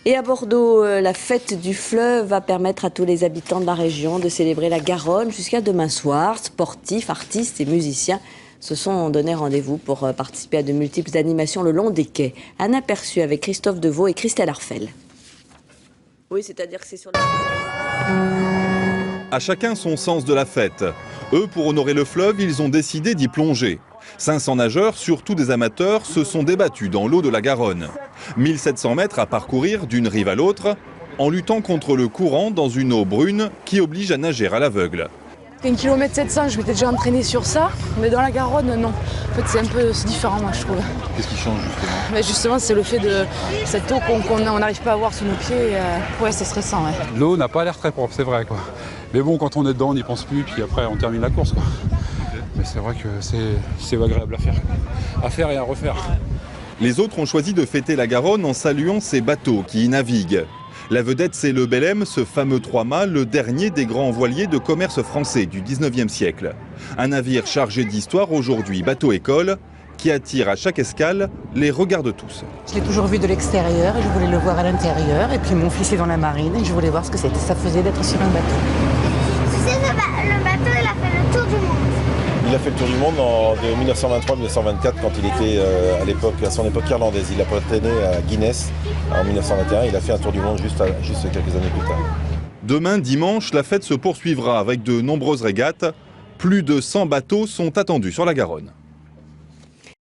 Et à Bordeaux, la fête du fleuve va permettre à tous les habitants de la région de célébrer la Garonne jusqu'à demain soir. Sportifs, artistes et musiciens se sont donné rendez-vous pour participer à de multiples animations le long des quais. Un aperçu avec Christophe Deveau et Christelle Arfel. Oui, c'est-à-dire que c'est sur À chacun son sens de la fête. Eux, pour honorer le fleuve, ils ont décidé d'y plonger. 500 nageurs, surtout des amateurs, se sont débattus dans l'eau de la Garonne. 1700 mètres à parcourir d'une rive à l'autre, en luttant contre le courant dans une eau brune qui oblige à nager à l'aveugle. 1 km 700, je m'étais déjà entraîné sur ça, mais dans la Garonne, non. En fait, c'est différent, moi, je trouve. Qu'est-ce qui change, justement? Mais justement, c'est le fait de cette eau qu'on n'arrive pas à voir sous nos pieds. Ouais, c'est stressant, ouais. L'eau n'a pas l'air très propre, c'est vrai, quoi. Mais bon, quand on est dedans, on n'y pense plus, puis après, on termine la course, quoi. Mais c'est vrai que c'est agréable à faire et à refaire. Les autres ont choisi de fêter la Garonne en saluant ces bateaux qui y naviguent. La vedette, c'est le Belém, ce fameux trois-mâts, le dernier des grands voiliers de commerce français du 19e siècle. Un navire chargé d'histoire aujourd'hui, bateau-école, qui attire à chaque escale les regards de tous. Je l'ai toujours vu de l'extérieur et je voulais le voir à l'intérieur. Et puis mon fils est dans la marine et je voulais voir ce que ça faisait d'être sur un bateau. Le bateau, il a fait le tour du monde. Il a fait le tour du monde de 1923-1924 quand il était à son époque irlandaise. Il a appartenu à Guinness en 1921. Il a fait un tour du monde juste quelques années plus tard. Demain, dimanche, la fête se poursuivra avec de nombreuses régates. Plus de 100 bateaux sont attendus sur la Garonne.